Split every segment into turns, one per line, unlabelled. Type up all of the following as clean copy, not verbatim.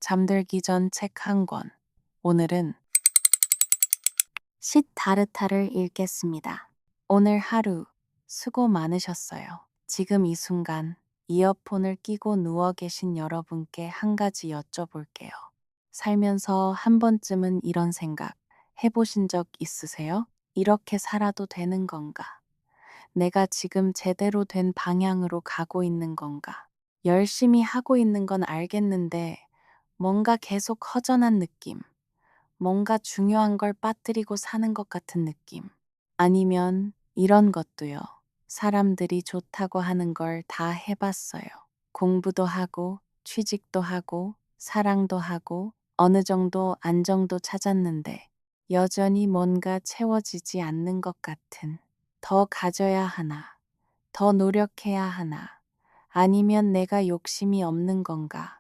잠들기 전 책 한 권. 오늘은 시타르타를 읽겠습니다. 오늘 하루 수고 많으셨어요. 지금 이 순간 이어폰을 끼고 누워 계신 여러분께 한 가지 여쭤볼게요. 살면서 한 번쯤은 이런 생각 해보신 적 있으세요? 이렇게 살아도 되는 건가? 내가 지금 제대로 된 방향으로 가고 있는 건가? 열심히 하고 있는 건 알겠는데 뭔가 계속 허전한 느낌. 뭔가 중요한 걸 빠뜨리고 사는 것 같은 느낌. 아니면 이런 것도요. 사람들이 좋다고 하는 걸 다 해봤어요. 공부도 하고, 취직도 하고, 사랑도 하고, 어느 정도 안정도 찾았는데, 여전히 뭔가 채워지지 않는 것 같은, 더 가져야 하나, 더 노력해야 하나, 아니면 내가 욕심이 없는 건가,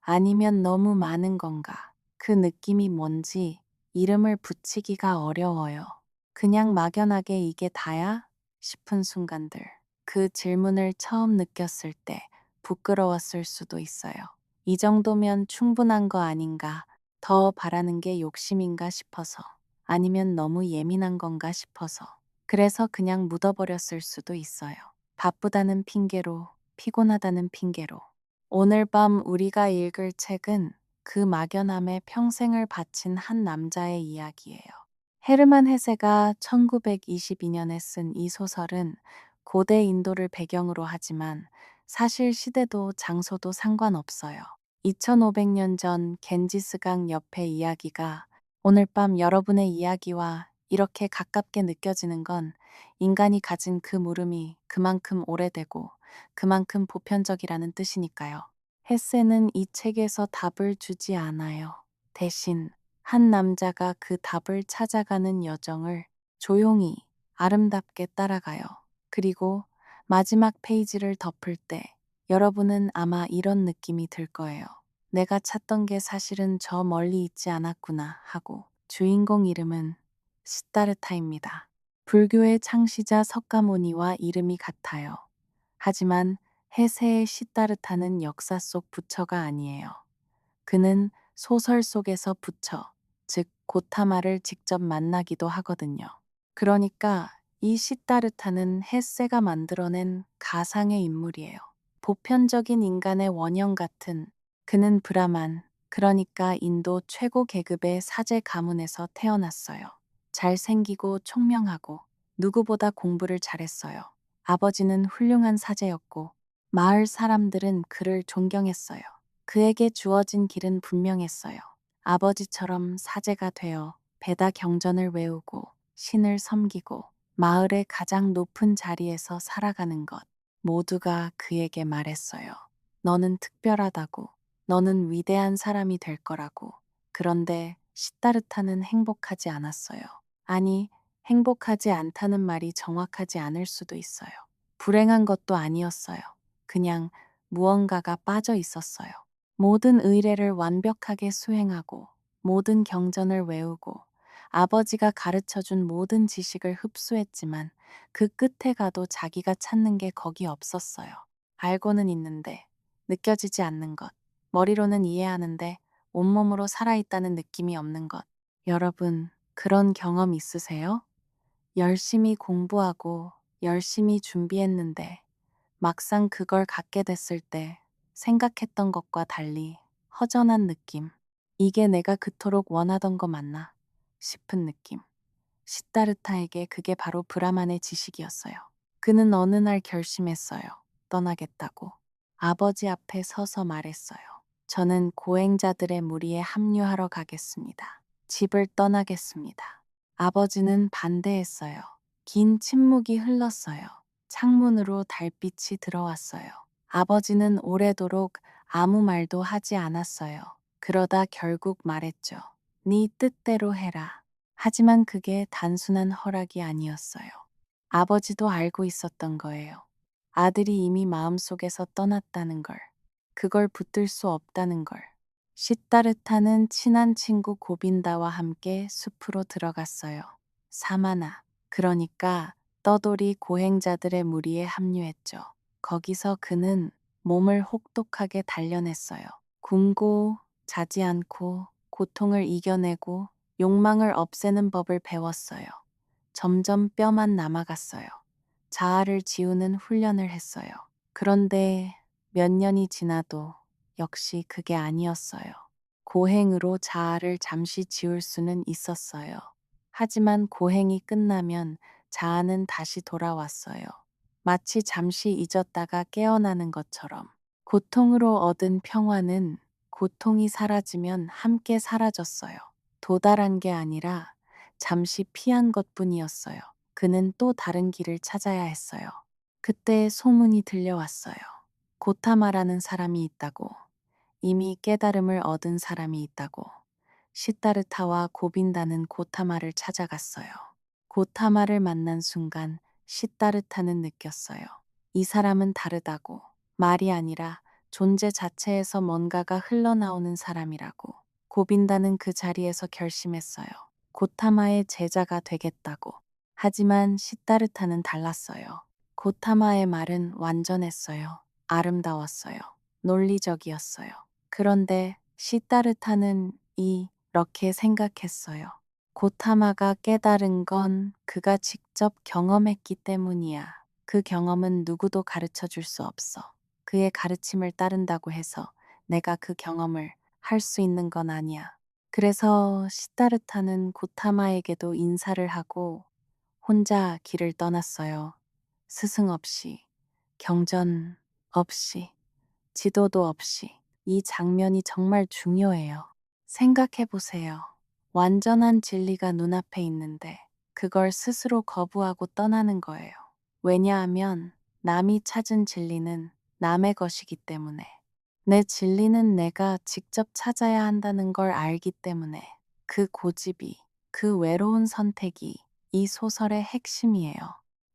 아니면 너무 많은 건가, 그 느낌이 뭔지 이름을 붙이기가 어려워요. 그냥 막연하게 이게 다야? 싶은 순간들. 그 질문을 처음 느꼈을 때 부끄러웠을 수도 있어요. 이 정도면 충분한 거 아닌가? 더 바라는 게 욕심인가 싶어서. 아니면 너무 예민한 건가 싶어서. 그래서 그냥 묻어버렸을 수도 있어요. 바쁘다는 핑계로, 피곤하다는 핑계로. 오늘 밤 우리가 읽을 책은 그 막연함에 평생을 바친 한 남자의 이야기예요. 헤르만 헤세가 1922년에 쓴 이 소설은 고대 인도를 배경으로 하지만 사실 시대도 장소도 상관없어요. 2500년 전 겐지스강 옆의 이야기가 오늘 밤 여러분의 이야기와 이렇게 가깝게 느껴지는 건 인간이 가진 그 물음이 그만큼 오래되고 그만큼 보편적이라는 뜻이니까요. 헤세는 이 책에서 답을 주지 않아요. 대신 한 남자가 그 답을 찾아가는 여정을 조용히 아름답게 따라가요. 그리고 마지막 페이지를 덮을 때 여러분은 아마 이런 느낌이 들 거예요. 내가 찾던 게 사실은 저 멀리 있지 않았구나 하고. 주인공 이름은 시다르타입니다. 불교의 창시자 석가모니와 이름이 같아요. 하지만 해세의 시다르타는 역사 속 부처가 아니에요. 그는 소설 속에서 부처, 즉 고타마를 직접 만나기도 하거든요. 그러니까 이 시다르타는 헤세가 만들어낸 가상의 인물이에요. 보편적인 인간의 원형 같은. 그는 브라만, 그러니까 인도 최고 계급의 사제 가문에서 태어났어요. 잘생기고 총명하고 누구보다 공부를 잘했어요. 아버지는 훌륭한 사제였고 마을 사람들은 그를 존경했어요. 그에게 주어진 길은 분명했어요. 아버지처럼 사제가 되어 베다 경전을 외우고 신을 섬기고 마을의 가장 높은 자리에서 살아가는 것. 모두가 그에게 말했어요. 너는 특별하다고. 너는 위대한 사람이 될 거라고. 그런데 시다르타는 행복하지 않았어요. 아니, 행복하지 않다는 말이 정확하지 않을 수도 있어요. 불행한 것도 아니었어요. 그냥 무언가가 빠져 있었어요. 모든 의례를 완벽하게 수행하고 모든 경전을 외우고 아버지가 가르쳐준 모든 지식을 흡수했지만 그 끝에 가도 자기가 찾는 게 거기 없었어요. 알고는 있는데 느껴지지 않는 것. 머리로는 이해하는데 온몸으로 살아있다는 느낌이 없는 것. 여러분, 그런 경험 있으세요? 열심히 공부하고 열심히 준비했는데 막상 그걸 갖게 됐을 때 생각했던 것과 달리 허전한 느낌. 이게 내가 그토록 원하던 거 맞나 싶은 느낌. 시다르타에게 그게 바로 브라만의 지식이었어요. 그는 어느 날 결심했어요. 떠나겠다고. 아버지 앞에 서서 말했어요. 저는 고행자들의 무리에 합류하러 가겠습니다. 집을 떠나겠습니다. 아버지는 반대했어요. 긴 침묵이 흘렀어요. 창문으로 달빛이 들어왔어요. 아버지는 오래도록 아무 말도 하지 않았어요. 그러다 결국 말했죠. 네 뜻대로 해라. 하지만 그게 단순한 허락이 아니었어요. 아버지도 알고 있었던 거예요. 아들이 이미 마음속에서 떠났다는 걸. 그걸 붙들 수 없다는 걸. 시다르타는 친한 친구 고빈다와 함께 숲으로 들어갔어요. 사마나, 그러니까 떠돌이 고행자들의 무리에 합류했죠. 거기서 그는 몸을 혹독하게 단련했어요. 굶고 자지 않고 고통을 이겨내고 욕망을 없애는 법을 배웠어요. 점점 뼈만 남아갔어요. 자아를 지우는 훈련을 했어요. 그런데 몇 년이 지나도 역시 그게 아니었어요. 고행으로 자아를 잠시 지울 수는 있었어요. 하지만 고행이 끝나면 자아는 다시 돌아왔어요. 마치 잠시 잊었다가 깨어나는 것처럼. 고통으로 얻은 평화는 고통이 사라지면 함께 사라졌어요. 도달한 게 아니라 잠시 피한 것뿐이었어요. 그는 또 다른 길을 찾아야 했어요. 그때 소문이 들려왔어요. 고타마라는 사람이 있다고. 이미 깨달음을 얻은 사람이 있다고. 시타르타와 고빈다는 고타마를 찾아갔어요. 고타마를 만난 순간 시타르타는 느꼈어요. 이 사람은 다르다고. 말이 아니라 존재 자체에서 뭔가가 흘러나오는 사람이라고. 고빈다는 그 자리에서 결심했어요. 고타마의 제자가 되겠다고. 하지만 시타르타는 달랐어요. 고타마의 말은 완전했어요. 아름다웠어요. 논리적이었어요. 그런데 시타르타는 이렇게 생각했어요. 고타마가 깨달은 건 그가 직접 경험했기 때문이야. 그 경험은 누구도 가르쳐 줄 수 없어. 그의 가르침을 따른다고 해서 내가 그 경험을 할 수 있는 건 아니야. 그래서 시타르타는 고타마에게도 인사를 하고 혼자 길을 떠났어요. 스승 없이, 경전 없이, 지도도 없이. 이 장면이 정말 중요해요. 생각해 보세요. 완전한 진리가 눈앞에 있는데 그걸 스스로 거부하고 떠나는 거예요. 왜냐하면 남이 찾은 진리는 남의 것이기 때문에. 내 진리는 내가 직접 찾아야 한다는 걸 알기 때문에. 그 고집이, 그 외로운 선택이 이 소설의 핵심이에요.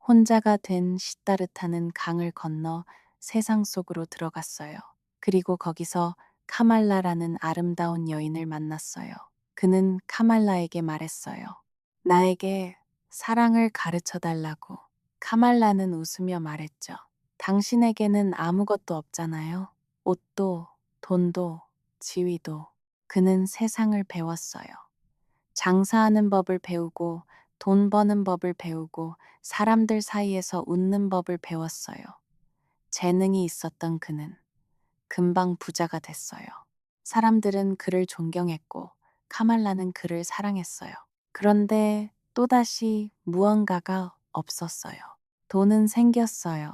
혼자가 된 시타르타는 강을 건너 세상 속으로 들어갔어요. 그리고 거기서 카말라라는 아름다운 여인을 만났어요. 그는 카말라에게 말했어요. 나에게 사랑을 가르쳐 달라고. 카말라는 웃으며 말했죠. 당신에게는 아무것도 없잖아요. 옷도, 돈도, 지위도. 그는 세상을 배웠어요. 장사하는 법을 배우고, 돈 버는 법을 배우고, 사람들 사이에서 웃는 법을 배웠어요. 재능이 있었던 그는 금방 부자가 됐어요. 사람들은 그를 존경했고 카말라는 그를 사랑했어요. 그런데 또다시 무언가가 없었어요. 돈은 생겼어요.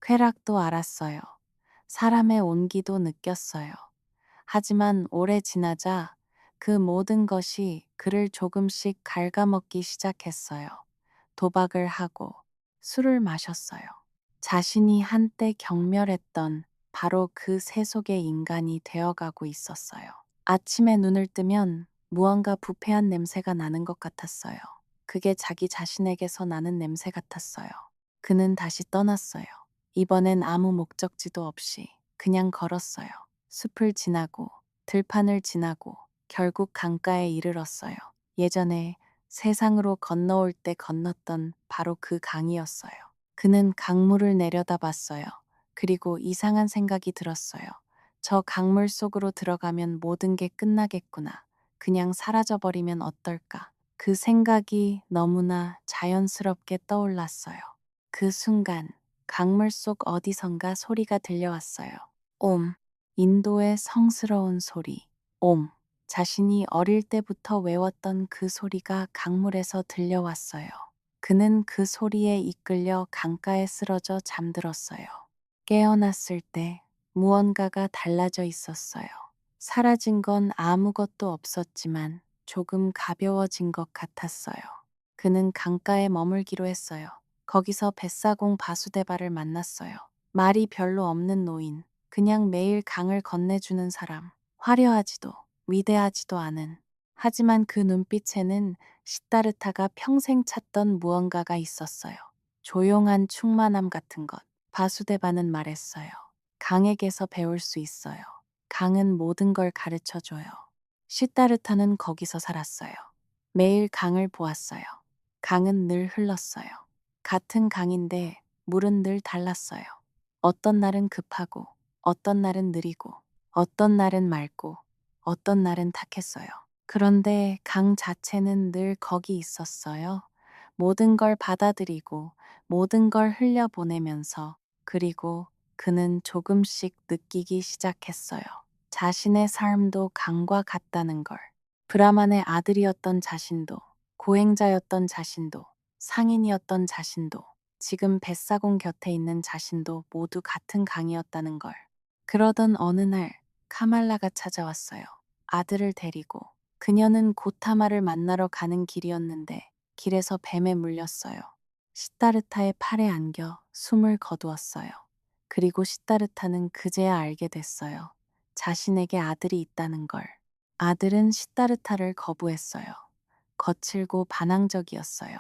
쾌락도 알았어요. 사람의 온기도 느꼈어요. 하지만 오래 지나자 그 모든 것이 그를 조금씩 갉아먹기 시작했어요. 도박을 하고 술을 마셨어요. 자신이 한때 경멸했던 바로 그 새 속의 인간이 되어가고 있었어요. 아침에 눈을 뜨면 무언가 부패한 냄새가 나는 것 같았어요. 그게 자기 자신에게서 나는 냄새 같았어요. 그는 다시 떠났어요. 이번엔 아무 목적지도 없이 그냥 걸었어요. 숲을 지나고 들판을 지나고 결국 강가에 이르렀어요. 예전에 세상으로 건너올 때 건넜던 바로 그 강이었어요. 그는 강물을 내려다봤어요. 그리고 이상한 생각이 들었어요. 저 강물 속으로 들어가면 모든 게 끝나겠구나. 그냥 사라져버리면 어떨까? 그 생각이 너무나 자연스럽게 떠올랐어요. 그 순간 강물 속 어디선가 소리가 들려왔어요. 옴. 인도의 성스러운 소리. 옴. 자신이 어릴 때부터 외웠던 그 소리가 강물에서 들려왔어요. 그는 그 소리에 이끌려 강가에 쓰러져 잠들었어요. 깨어났을 때 무언가가 달라져 있었어요. 사라진 건 아무것도 없었지만 조금 가벼워진 것 같았어요. 그는 강가에 머물기로 했어요. 거기서 뱃사공 바수데바를 만났어요. 말이 별로 없는 노인, 그냥 매일 강을 건네주는 사람, 화려하지도 위대하지도 않은. 하지만 그 눈빛에는 시타르타가 평생 찾던 무언가가 있었어요. 조용한 충만함 같은 것. 바수데바는 말했어요. 강에게서 배울 수 있어요. 강은 모든 걸 가르쳐 줘요. 시타르타는 거기서 살았어요. 매일 강을 보았어요. 강은 늘 흘렀어요. 같은 강인데 물은 늘 달랐어요. 어떤 날은 급하고, 어떤 날은 느리고, 어떤 날은 맑고, 어떤 날은 탁했어요. 그런데 강 자체는 늘 거기 있었어요. 모든 걸 받아들이고 모든 걸 흘려보내면서 그리고 그는 조금씩 느끼기 시작했어요. 자신의 삶도 강과 같다는 걸. 브라만의 아들이었던 자신도, 고행자였던 자신도, 상인이었던 자신도, 지금 뱃사공 곁에 있는 자신도 모두 같은 강이었다는 걸. 그러던 어느 날 카말라가 찾아왔어요. 아들을 데리고. 그녀는 고타마를 만나러 가는 길이었는데 길에서 뱀에 물렸어요. 시타르타의 팔에 안겨 숨을 거두었어요. 그리고 시타르타는 그제야 알게 됐어요. 자신에게 아들이 있다는 걸. 아들은 시타르타를 거부했어요. 거칠고 반항적이었어요.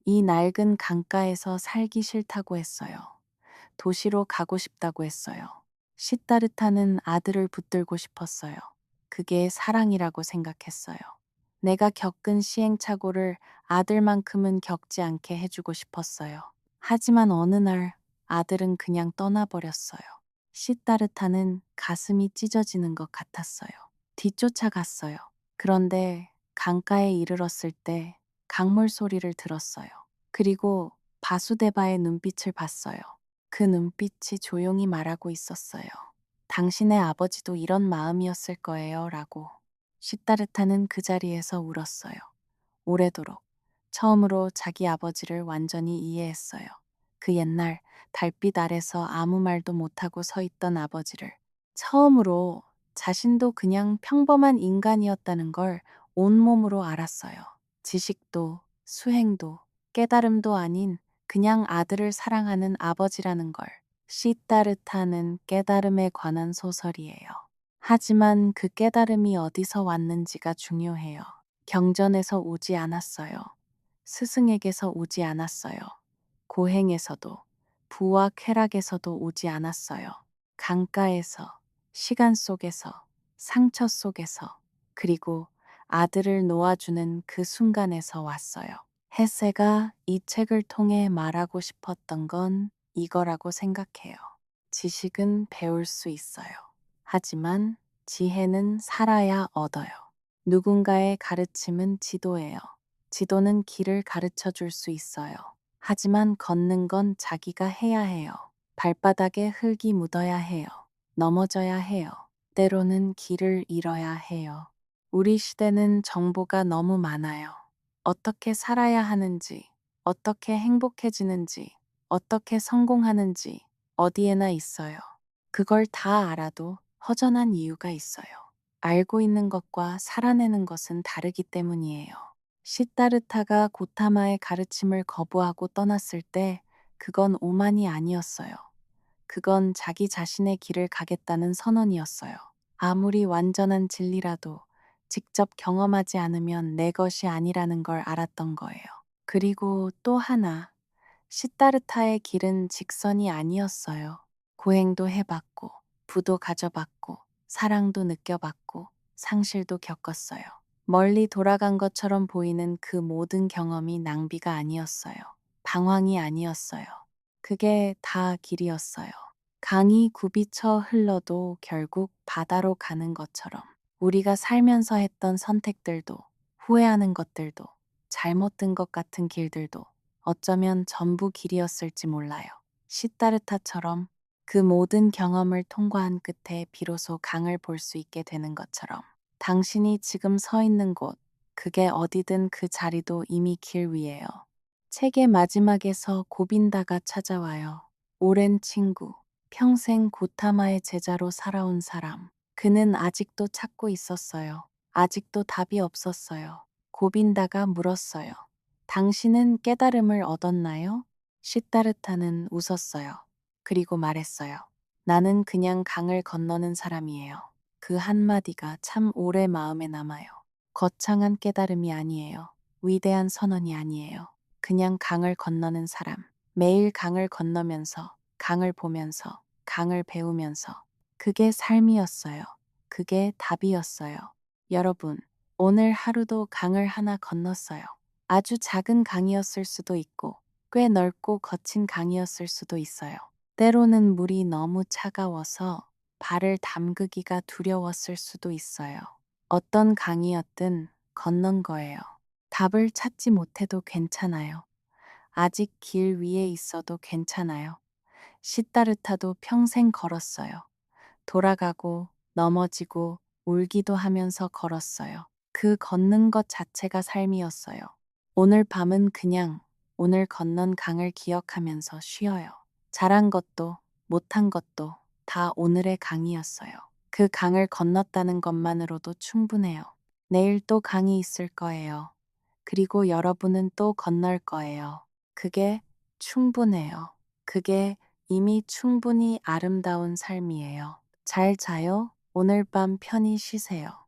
이 낡은 강가에서 살기 싫다고 했어요. 도시로 가고 싶다고 했어요. 시타르타는 아들을 붙들고 싶었어요. 그게 사랑이라고 생각했어요. 내가 겪은 시행착오를 아들만큼은 겪지 않게 해주고 싶었어요. 하지만 어느 날 아들은 그냥 떠나버렸어요. 시타르타는 가슴이 찢어지는 것 같았어요. 뒤쫓아갔어요. 그런데 강가에 이르렀을 때 강물 소리를 들었어요. 그리고 바수데바의 눈빛을 봤어요. 그 눈빛이 조용히 말하고 있었어요. 당신의 아버지도 이런 마음이었을 거예요. 라고. 시타르타는 그 자리에서 울었어요. 오래도록. 처음으로 자기 아버지를 완전히 이해했어요. 그 옛날 달빛 아래서 아무 말도 못하고 서 있던 아버지를. 처음으로 자신도 그냥 평범한 인간이었다는 걸 온몸으로 알았어요. 지식도, 수행도, 깨달음도 아닌 그냥 아들을 사랑하는 아버지라는 걸. 시타르타는 깨달음에 관한 소설이에요. 하지만 그 깨달음이 어디서 왔는지가 중요해요. 경전에서 오지 않았어요. 스승에게서 오지 않았어요. 고행에서도, 부와 쾌락에서도 오지 않았어요. 강가에서, 시간 속에서, 상처 속에서, 그리고 아들을 놓아주는 그 순간에서 왔어요. 헤세가 이 책을 통해 말하고 싶었던 건 이거라고 생각해요. 지식은 배울 수 있어요. 하지만 지혜는 살아야 얻어요. 누군가의 가르침은 지도예요. 지도는 길을 가르쳐 줄 수 있어요. 하지만 걷는 건 자기가 해야 해요. 발바닥에 흙이 묻어야 해요. 넘어져야 해요. 때로는 길을 잃어야 해요. 우리 시대는 정보가 너무 많아요. 어떻게 살아야 하는지, 어떻게 행복해지는지, 어떻게 성공하는지 어디에나 있어요. 그걸 다 알아도 허전한 이유가 있어요. 알고 있는 것과 살아내는 것은 다르기 때문이에요. 시타르타가 고타마의 가르침을 거부하고 떠났을 때 그건 오만이 아니었어요. 그건 자기 자신의 길을 가겠다는 선언이었어요. 아무리 완전한 진리라도 직접 경험하지 않으면 내 것이 아니라는 걸 알았던 거예요. 그리고 또 하나, 시타르타의 길은 직선이 아니었어요. 고행도 해봤고, 부도 가져봤고, 사랑도 느껴봤고, 상실도 겪었어요. 멀리 돌아간 것처럼 보이는 그 모든 경험이 낭비가 아니었어요. 방황이 아니었어요. 그게 다 길이었어요. 강이 굽이쳐 흘러도 결국 바다로 가는 것처럼 우리가 살면서 했던 선택들도 후회하는 것들도 잘못 든 것 같은 길들도 어쩌면 전부 길이었을지 몰라요. 시타르타처럼 그 모든 경험을 통과한 끝에 비로소 강을 볼 수 있게 되는 것처럼 당신이 지금 서 있는 곳, 그게 어디든 그 자리도 이미 길 위예요. 책의 마지막에서 고빈다가 찾아와요. 오랜 친구, 평생 고타마의 제자로 살아온 사람. 그는 아직도 찾고 있었어요. 아직도 답이 없었어요. 고빈다가 물었어요. 당신은 깨달음을 얻었나요? 시타르타는 웃었어요. 그리고 말했어요. 나는 그냥 강을 건너는 사람이에요. 그 한마디가 참 오래 마음에 남아요. 거창한 깨달음이 아니에요. 위대한 선언이 아니에요. 그냥 강을 건너는 사람. 매일 강을 건너면서, 강을 보면서, 강을 배우면서. 그게 삶이었어요. 그게 답이었어요. 여러분, 오늘 하루도 강을 하나 건넜어요. 아주 작은 강이었을 수도 있고, 꽤 넓고 거친 강이었을 수도 있어요. 때로는 물이 너무 차가워서 발을 담그기가 두려웠을 수도 있어요. 어떤 강이었든 건넌 거예요. 답을 찾지 못해도 괜찮아요. 아직 길 위에 있어도 괜찮아요. 시따르타도 평생 걸었어요. 돌아가고 넘어지고 울기도 하면서 걸었어요. 그 걷는 것 자체가 삶이었어요. 오늘 밤은 그냥 오늘 건넌 강을 기억하면서 쉬어요. 잘한 것도 못한 것도 다 오늘의 강이었어요. 그 강을 건넜다는 것만으로도 충분해요. 내일 또 강이 있을 거예요. 그리고 여러분은 또 건널 거예요. 그게 충분해요. 그게 이미 충분히 아름다운 삶이에요. 잘 자요. 오늘 밤 편히 쉬세요.